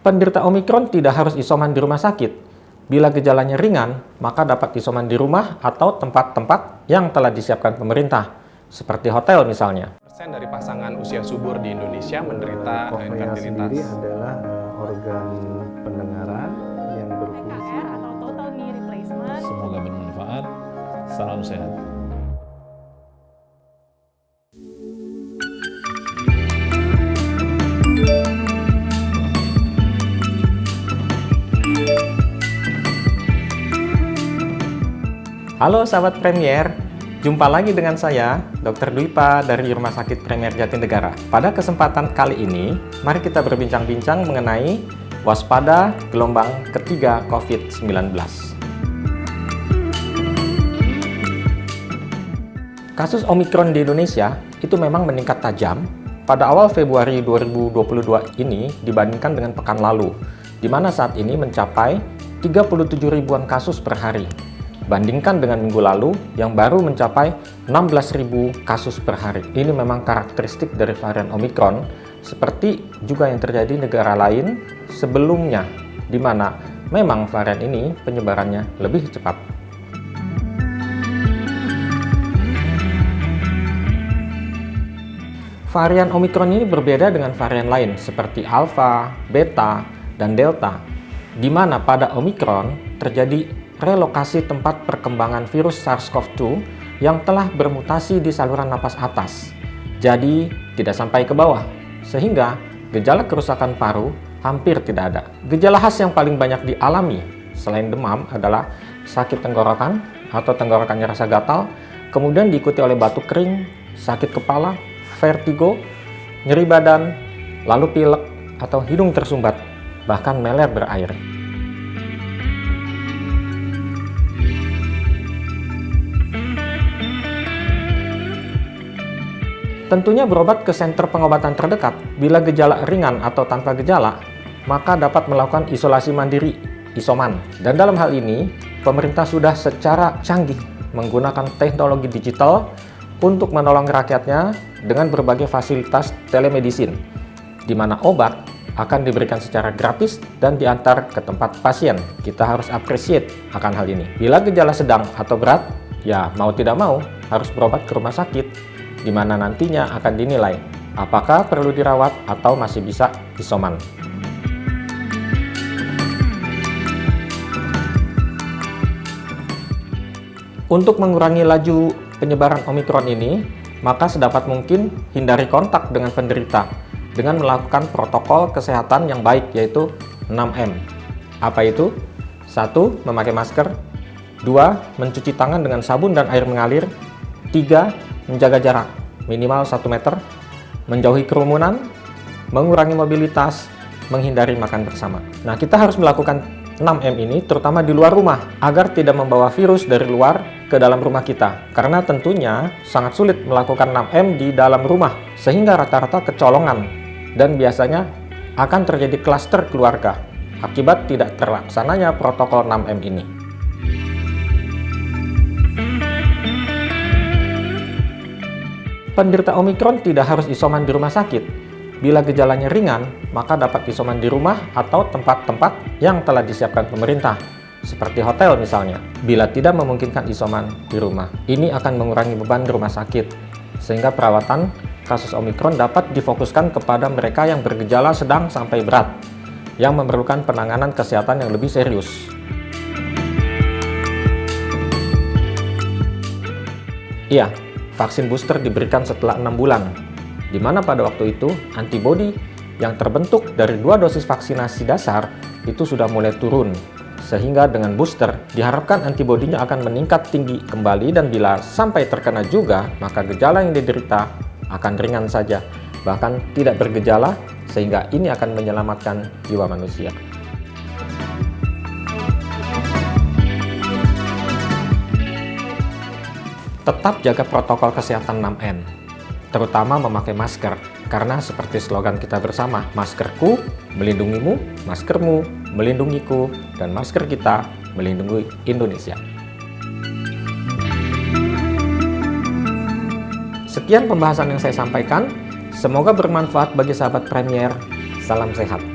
Penderita Omikron tidak harus isoman di rumah sakit. Bila gejalanya ringan, maka dapat isoman di rumah atau tempat-tempat yang telah disiapkan pemerintah, seperti hotel misalnya. Persen dari pasangan usia subur di Indonesia menderita Koknea infertilitas. sendiri adalah organ pendengaran yang berfungsi. TKR atau total knee replacement. Semoga bermanfaat. Salam sehat. Halo sahabat Premier, jumpa lagi dengan saya, Dr. Dwipa dari Rumah Sakit Premier Jatinegara. Pada kesempatan kali ini, mari kita berbincang-bincang mengenai waspada gelombang ketiga COVID-19. Kasus Omikron di Indonesia itu memang meningkat tajam pada awal Februari 2022 ini dibandingkan dengan pekan lalu, di mana saat ini mencapai 37 ribuan kasus per hari. Bandingkan dengan minggu lalu yang baru mencapai 16.000 kasus per hari. Ini memang karakteristik dari varian Omikron, seperti juga yang terjadi di negara lain sebelumnya, di mana memang varian ini penyebarannya lebih cepat. Varian Omikron ini berbeda dengan varian lain seperti Alpha, Beta, dan Delta, di mana pada Omikron terjadi relokasi tempat perkembangan virus SARS-CoV-2 yang telah bermutasi di saluran napas atas, jadi tidak sampai ke bawah, sehingga gejala kerusakan paru hampir tidak ada. Gejala khas yang paling banyak dialami selain demam adalah sakit tenggorokan atau tenggorokannya rasa gatal, kemudian diikuti oleh batuk kering, sakit kepala, vertigo, nyeri badan, lalu pilek atau hidung tersumbat, bahkan meler berair. Tentunya berobat ke senter pengobatan terdekat. Bila gejala ringan atau tanpa gejala, maka dapat melakukan isolasi mandiri, isoman. Dan dalam hal ini, pemerintah sudah secara canggih menggunakan teknologi digital untuk menolong rakyatnya dengan berbagai fasilitas telemedicine, di mana obat akan diberikan secara gratis dan diantar ke tempat pasien. Kita harus appreciate akan hal ini. Bila gejala sedang atau berat, ya mau tidak mau harus berobat ke rumah sakit, di mana nantinya akan dinilai apakah perlu dirawat atau masih bisa isoman. Untuk mengurangi laju penyebaran Omikron ini, maka sedapat mungkin hindari kontak dengan penderita dengan melakukan protokol kesehatan yang baik, yaitu 6M. Apa itu? 1. Memakai masker. 2. Mencuci tangan dengan sabun dan air mengalir. 3. Menjaga jarak minimal 1 meter, menjauhi kerumunan, mengurangi mobilitas, menghindari makan bersama. Nah, kita harus melakukan 6M ini terutama di luar rumah agar tidak membawa virus dari luar ke dalam rumah kita. Karena tentunya sangat sulit melakukan 6M di dalam rumah sehingga rata-rata kecolongan dan biasanya akan terjadi klaster keluarga akibat tidak terlaksananya protokol 6M ini. Penderita Omikron tidak harus isoman di rumah sakit. Bila gejalanya ringan, maka dapat isoman di rumah atau tempat-tempat yang telah disiapkan pemerintah, seperti hotel misalnya. Bila tidak memungkinkan isoman di rumah, ini akan mengurangi beban di rumah sakit, sehingga perawatan kasus Omikron dapat difokuskan kepada mereka yang bergejala sedang sampai berat, yang memerlukan penanganan kesehatan yang lebih serius. Iya, vaksin booster diberikan setelah 6 bulan, di mana pada waktu itu antibodi yang terbentuk dari 2 dosis vaksinasi dasar itu sudah mulai turun, sehingga dengan booster diharapkan antibodinya akan meningkat tinggi kembali dan bila sampai terkena juga, maka gejala yang diderita akan ringan saja, bahkan tidak bergejala, sehingga ini akan menyelamatkan jiwa manusia. Tetap jaga protokol kesehatan 6M, terutama memakai masker, karena seperti slogan kita bersama, maskerku melindungimu, maskermu melindungiku, dan masker kita melindungi Indonesia. Sekian pembahasan yang saya sampaikan, semoga bermanfaat bagi sahabat Premier. Salam sehat.